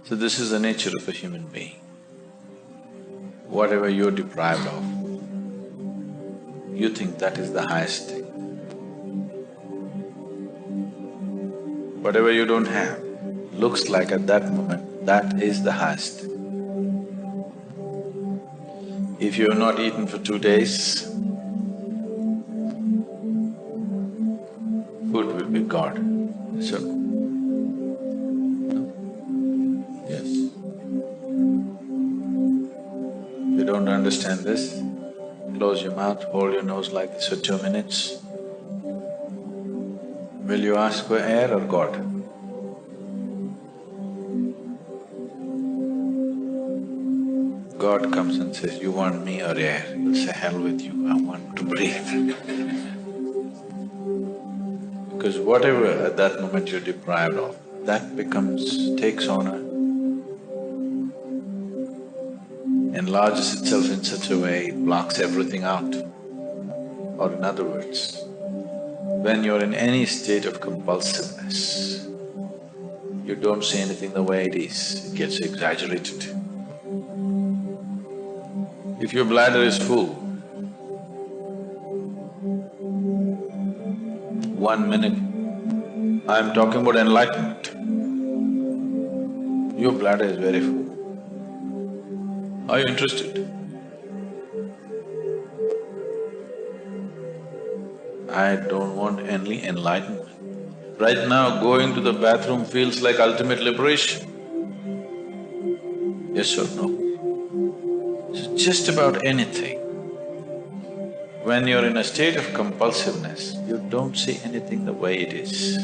So this is the nature of a human being. Whatever you're deprived of, you think that is the highest thing. Whatever you don't have, looks like at that moment, that is the highest. If you have not eaten for 2 days, food will be God. So, yes. If you don't understand this, close your mouth, hold your nose like this for 2 minutes. Will you ask for air or God? God comes and says, you want me or air? You'll say, hell with you, I want to breathe. Because whatever at that moment you're deprived of, that takes on enlarges itself in such a way, it blocks everything out. Or in other words, when you're in any state of compulsiveness, you don't see anything the way it is, it gets exaggerated. If your bladder is full, 1 minute, I'm talking about enlightenment, your bladder is very full. Are you interested? I don't want any enlightenment. Right now, going to the bathroom feels like ultimate liberation. Yes or no? So just about anything. When you're in a state of compulsiveness, you don't see anything the way it is.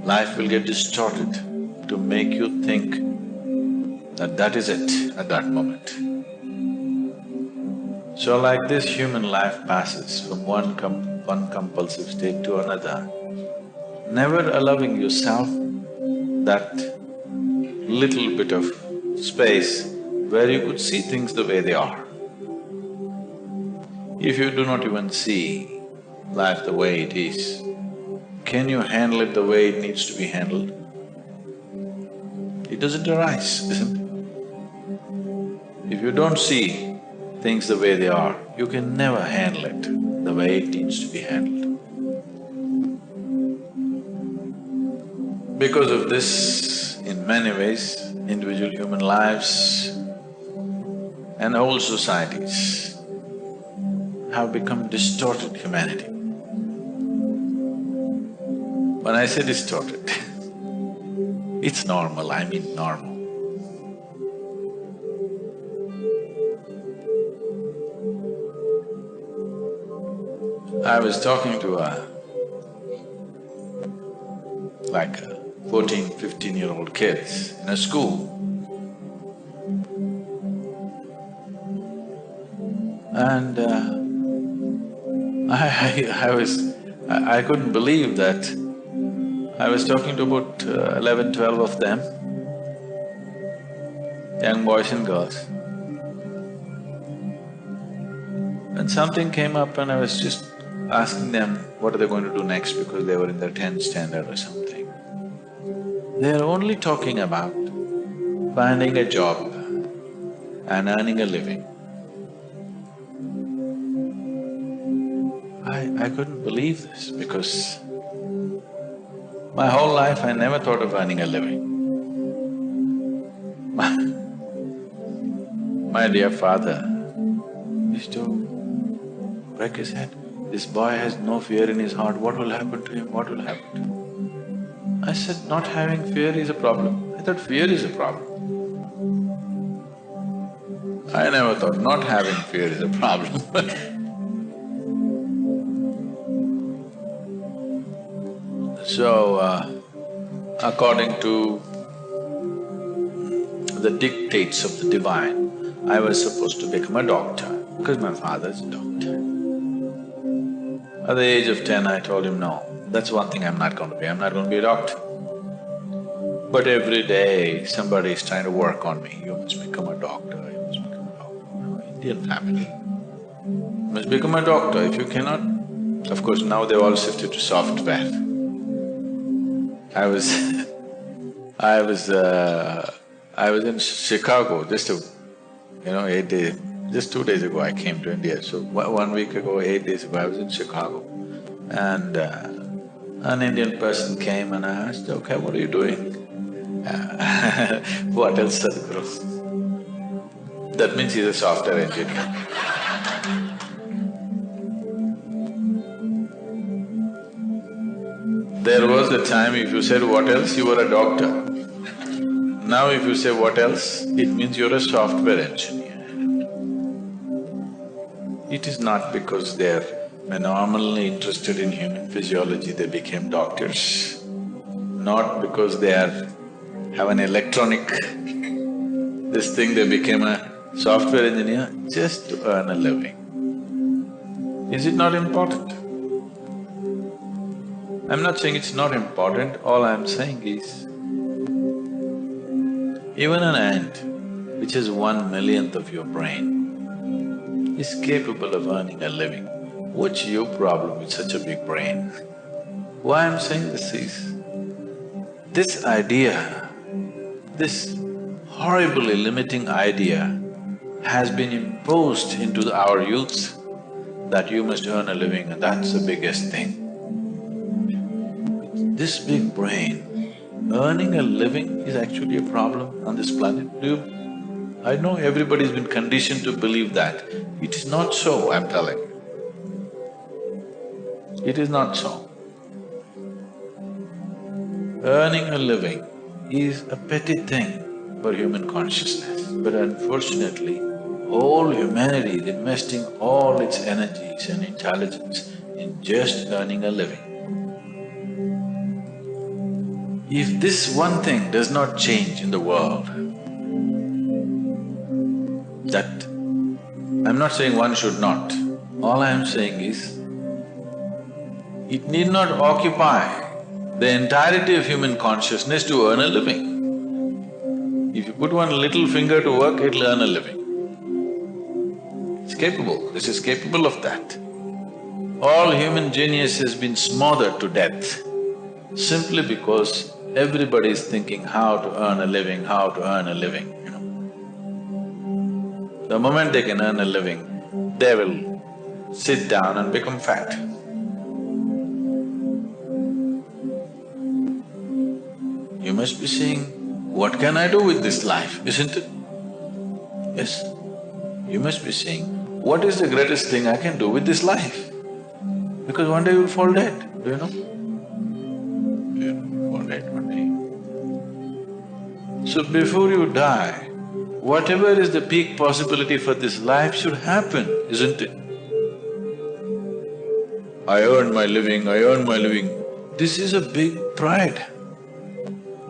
Life will get distorted to make you think that that is it at that moment. So like this, human life passes from one compulsive state to another, never allowing yourself that little bit of space where you could see things the way they are. If you do not even see life the way it is, can you handle it the way it needs to be handled? It doesn't arise, isn't it? If you don't see things the way they are, you can never handle it the way it needs to be handled. Because of this, in many ways, individual human lives and whole societies have become distorted humanity. When I say distorted, it's normal, I mean normal. I was talking to a 14, 15-year-old kids in a school. And I couldn't believe that. I was talking to about 11, 12 of them, young boys and girls. And something came up and I was just asking them what are they going to do next because they were in their 10th standard or something. They're only talking about finding a job and earning a living. I couldn't believe this because my whole life I never thought of earning a living. My dear father used to break his head. This boy has no fear in his heart, what will happen to him, what will happen to him? I said, not having fear is a problem. I thought fear is a problem. I never thought not having fear is a problem So, according to the dictates of the divine, I was supposed to become a doctor because my father is a doctor. At the age of 10, I told him, no, that's one thing I'm not going to be, I'm not going to be a doctor. But every day, somebody is trying to work on me, you must become a doctor, you must become a doctor. No, Indian family. You must become a doctor, if you cannot… Of course, now they've all shifted to software. I was I was… I was in Chicago just 8 days… just 2 days ago I came to India. So 1 week ago, 8 days ago, I was in Chicago. And an Indian person came and I asked, okay, what are you doing? What else, Sadhguru? That means he's a software engineer. There was a time if you said what else, you were a doctor. Now if you say what else, it means you're a software engineer. It is not because they're phenomenally interested in human physiology they became doctors, not because they have an electronic this thing they became a software engineer, just to earn a living. Is it not important? I'm not saying it's not important, all I'm saying is, even an ant, which is 1/1,000,000th of your brain, is capable of earning a living. What's your problem with such a big brain? Why I'm saying this is, this idea, this horribly limiting idea has been imposed into our youth that you must earn a living and that's the biggest thing. This big brain, earning a living is actually a problem on this planet. I know everybody's been conditioned to believe that. It is not so, I'm telling you. It is not so. Earning a living is a petty thing for human consciousness, but unfortunately, whole humanity is investing all its energies and intelligence in just earning a living. If this one thing does not change in the world, that… I'm not saying one should not, all I am saying is, it need not occupy the entirety of human consciousness to earn a living. If you put one little finger to work, it'll earn a living. It's capable, this is capable of that. All human genius has been smothered to death simply because everybody is thinking how to earn a living, how to earn a living, The moment they can earn a living, they will sit down and become fat. You must be saying, what can I do with this life, isn't it? Yes, you must be saying, what is the greatest thing I can do with this life? Because one day you'll fall dead, do you know? You'll fall dead one day. So before you die, whatever is the peak possibility for this life should happen, isn't it? I earn my living, I earn my living. This is a big pride.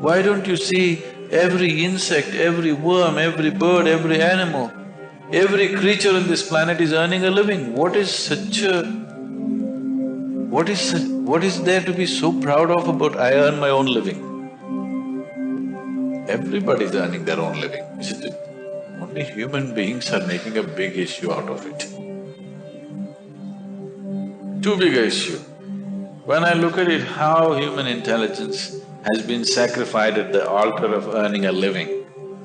Why don't you see every insect, every worm, every bird, every animal, every creature on this planet is earning a living? What is there to be so proud of about I earn my own living? Everybody's earning their own living, isn't it? Only human beings are making a big issue out of it. Too big an issue. When I look at it, how human intelligence has been sacrificed at the altar of earning a living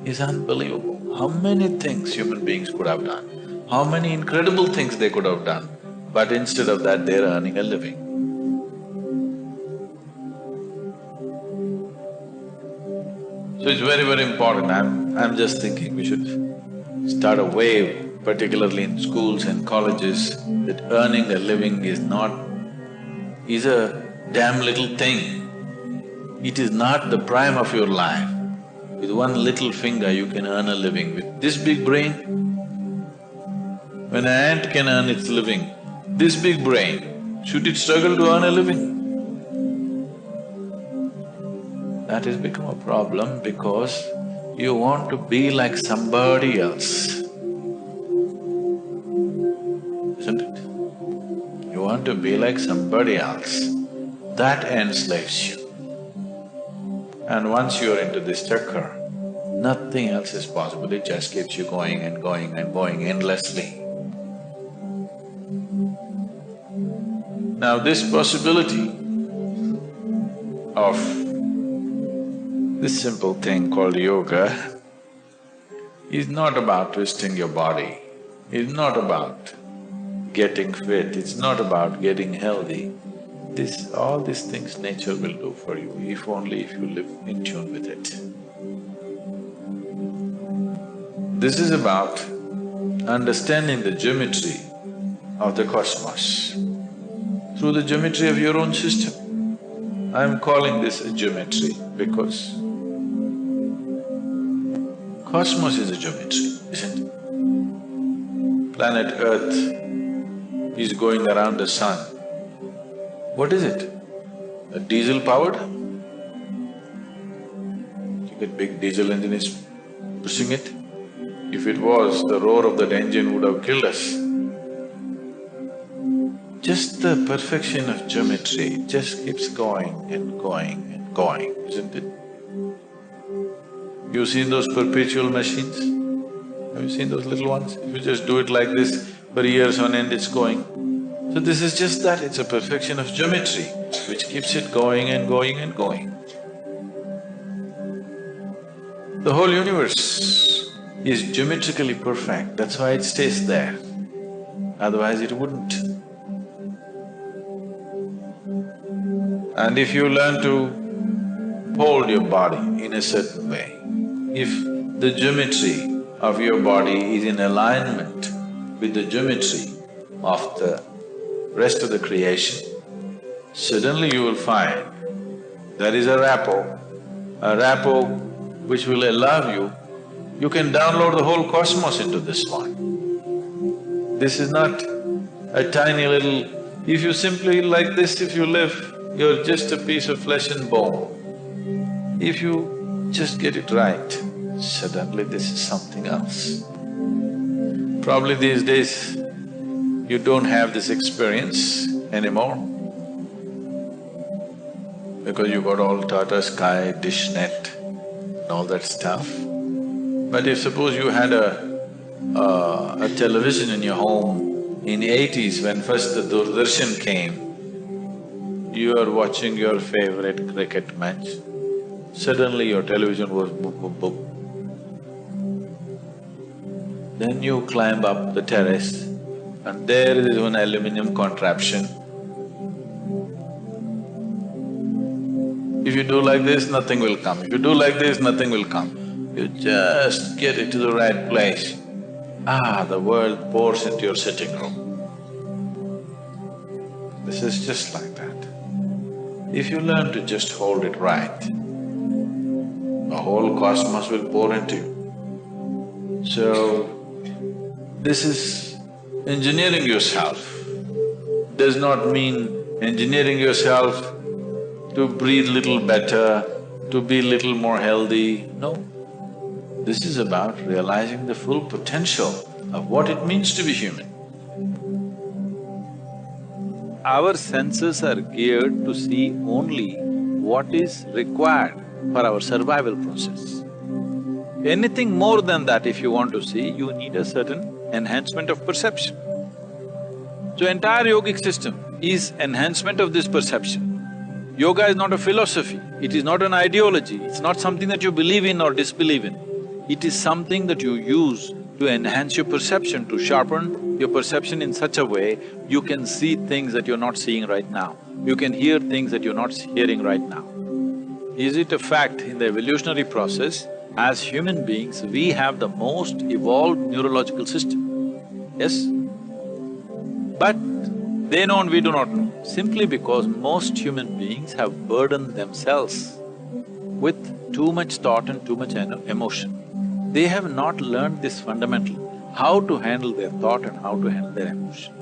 is unbelievable. How many things human beings could have done, how many incredible things they could have done, but instead of that, they're earning a living. So it's very, very important. I'm just thinking we should start a wave, particularly in schools and colleges, that earning a living is a damn little thing. It is not the prime of your life. With one little finger you can earn a living. With this big brain, when an ant can earn its living, this big brain, should it struggle to earn a living? That has become a problem because you want to be like somebody else, isn't it? You want to be like somebody else. That enslaves you. And once you're into this chakkar, nothing else is possible, it just keeps you going and going and going endlessly. Now this possibility of This simple thing called yoga is not about twisting your body, it's not about getting fit, it's not about getting healthy. All these things nature will do for you, if only if you live in tune with it. This is about understanding the geometry of the cosmos through the geometry of your own system. I'm calling this a geometry because cosmos is a geometry, isn't it? Planet Earth is going around the sun. What is it? A diesel powered? You get big diesel engine is pushing it. If it was, the roar of that engine would have killed us. Just the perfection of geometry just keeps going and going and going, isn't it? You've seen those perpetual machines? Have you seen those little ones? If you just do it like this, for years on end it's going. So this is just that, it's a perfection of geometry which keeps it going and going and going. The whole universe is geometrically perfect, that's why it stays there, otherwise it wouldn't. And if you learn to hold your body in a certain way, if the geometry of your body is in alignment with the geometry of the rest of the creation, suddenly you will find there is a rapport which will allow you can download the whole cosmos into this one. This is not a tiny little… If you simply like this, if you live, you're just a piece of flesh and bone. If you just get it right, suddenly this is something else. Probably these days, you don't have this experience anymore because you got all Tata Sky, dish net and all that stuff. But if suppose you had a television in your home in the 80s when first the Doordarshan came, you are watching your favorite cricket match, suddenly your television was boop, boop, boop. Then you climb up the terrace and there is one aluminum contraption. If you do like this, nothing will come. If you do like this, nothing will come. You just get it to the right place. The world pours into your sitting room. This is just like that. If you learn to just hold it right, the whole cosmos will pour into you. So, this is engineering yourself. Does not mean engineering yourself to breathe little better, to be little more healthy, no. This is about realizing the full potential of what it means to be human. Our senses are geared to see only what is required for our survival process. Anything more than that if you want to see, you need a certain enhancement of perception. So entire yogic system is enhancement of this perception. Yoga is not a philosophy, it is not an ideology, it's not something that you believe in or disbelieve in. It is something that you use to enhance your perception, to sharpen your perception in such a way you can see things that you're not seeing right now. You can hear things that you're not hearing right now. Is it a fact in the evolutionary process, as human beings, we have the most evolved neurological system? Yes? But they know and we do not know, simply because most human beings have burdened themselves with too much thought and too much emotion. They have not learned this fundamental, how to handle their thought and how to handle their emotion.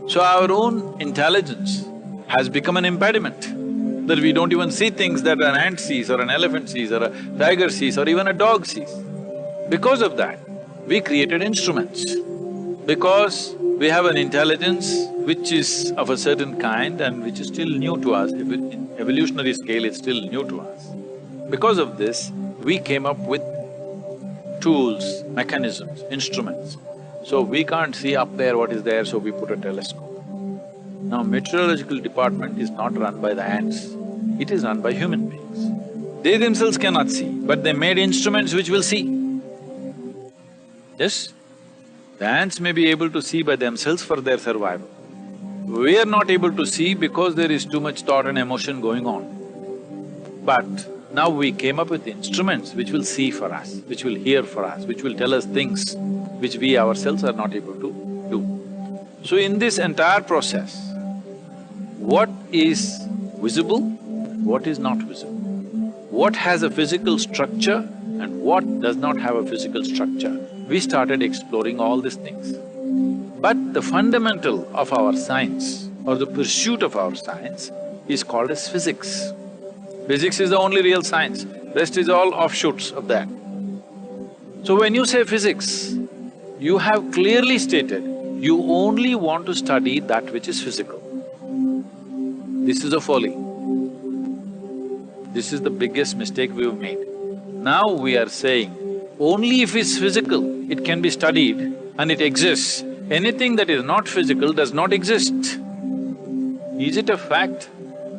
So our own intelligence has become an impediment, that we don't even see things that an ant sees or an elephant sees or a tiger sees or even a dog sees. Because of that, we created instruments. Because we have an intelligence which is of a certain kind and which is still new to us, in evolutionary scale it's still new to us. Because of this, we came up with tools, mechanisms, instruments. So we can't see up there what is there, so we put a telescope. Now, meteorological department is not run by the ants, it is run by human beings. They themselves cannot see, but they made instruments which will see. Yes? The ants may be able to see by themselves for their survival. We are not able to see because there is too much thought and emotion going on. But now we came up with instruments which will see for us, which will hear for us, which will tell us things which we ourselves are not able to do. So in this entire process, what is visible, what is not visible, what has a physical structure and what does not have a physical structure, we started exploring all these things. But the fundamental of our science or the pursuit of our science is called as physics. Physics is the only real science, rest is all offshoots of that. So when you say physics, you have clearly stated you only want to study that which is physical. This is a folly. This is the biggest mistake we've made. Now we are saying, only if it's physical, it can be studied and it exists. Anything that is not physical does not exist. Is it a fact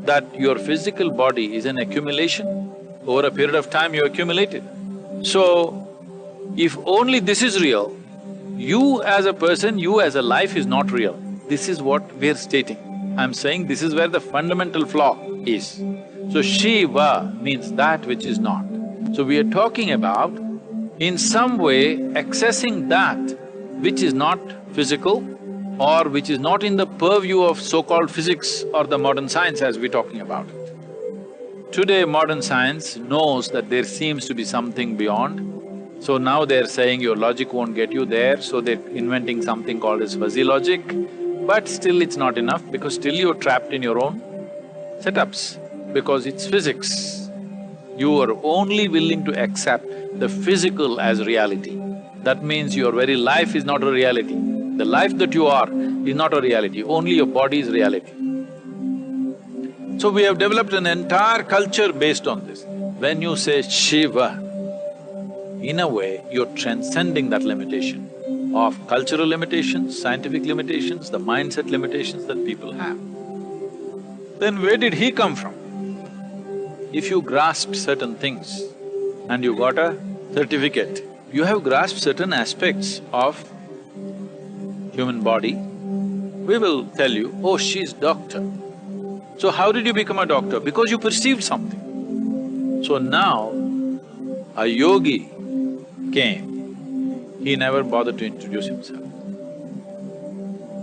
that your physical body is an accumulation? Over a period of time you accumulated. So, if only this is real, you as a person, you as a life is not real. This is what we're stating. I'm saying this is where the fundamental flaw is. So, Shiva means that which is not. So, we are talking about in some way accessing that which is not physical or which is not in the purview of so-called physics or the modern science as we're talking about it. Today, modern science knows that there seems to be something beyond, so now they're saying your logic won't get you there, so they're inventing something called as fuzzy logic, but still it's not enough because still you're trapped in your own setups, because it's physics. You are only willing to accept the physical as reality. That means your very life is not a reality. The life that you are is not a reality, only your body is reality. So we have developed an entire culture based on this. When you say Shiva, in a way you're transcending that limitation of cultural limitations, scientific limitations, the mindset limitations that people have. Then where did he come from? If you grasped certain things and you got a certificate, you have grasped certain aspects of human body, we will tell you, oh, she's doctor. So how did you become a doctor? Because you perceived something. So now, a yogi came, he never bothered to introduce himself.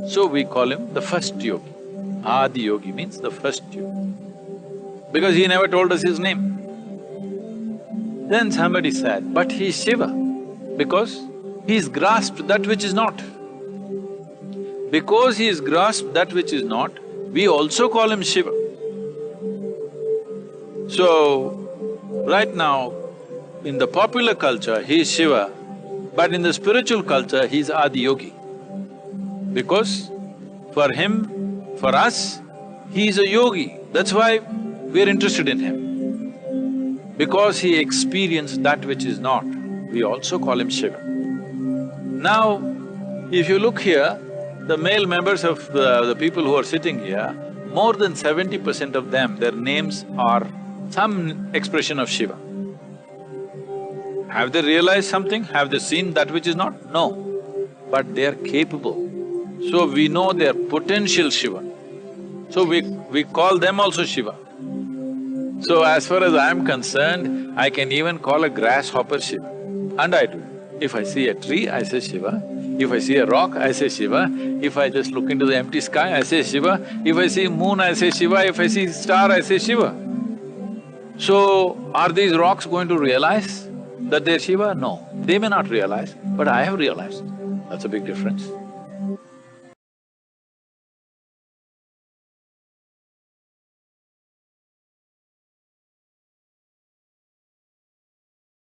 So we call him the first yogi. Adi yogi means the first yogi, because he never told us his name. Then somebody said, but he's Shiva, because he's grasped that which is not. Because he's grasped that which is not, we also call him Shiva. So, right now, in the popular culture, he is Shiva, but in the spiritual culture, he is Adi Yogi. Because for him, for us, he is a yogi, that's why we are interested in him. Because he experienced that which is not, we also call him Shiva. Now, if you look here, the male members of the people who are sitting here, more than 70% of them, their names are some expression of Shiva. Have they realized something? Have they seen that which is not? No. But they are capable. So we know they are potential Shiva. So we call them also Shiva. So as far as I am concerned, I can even call a grasshopper Shiva, and I do. If I see a tree, I say Shiva. If I see a rock, I say Shiva. If I just look into the empty sky, I say Shiva. If I see moon, I say Shiva. If I see star, I say Shiva. So, are these rocks going to realize that they're Shiva? No. They may not realize, but I have realized. That's a big difference.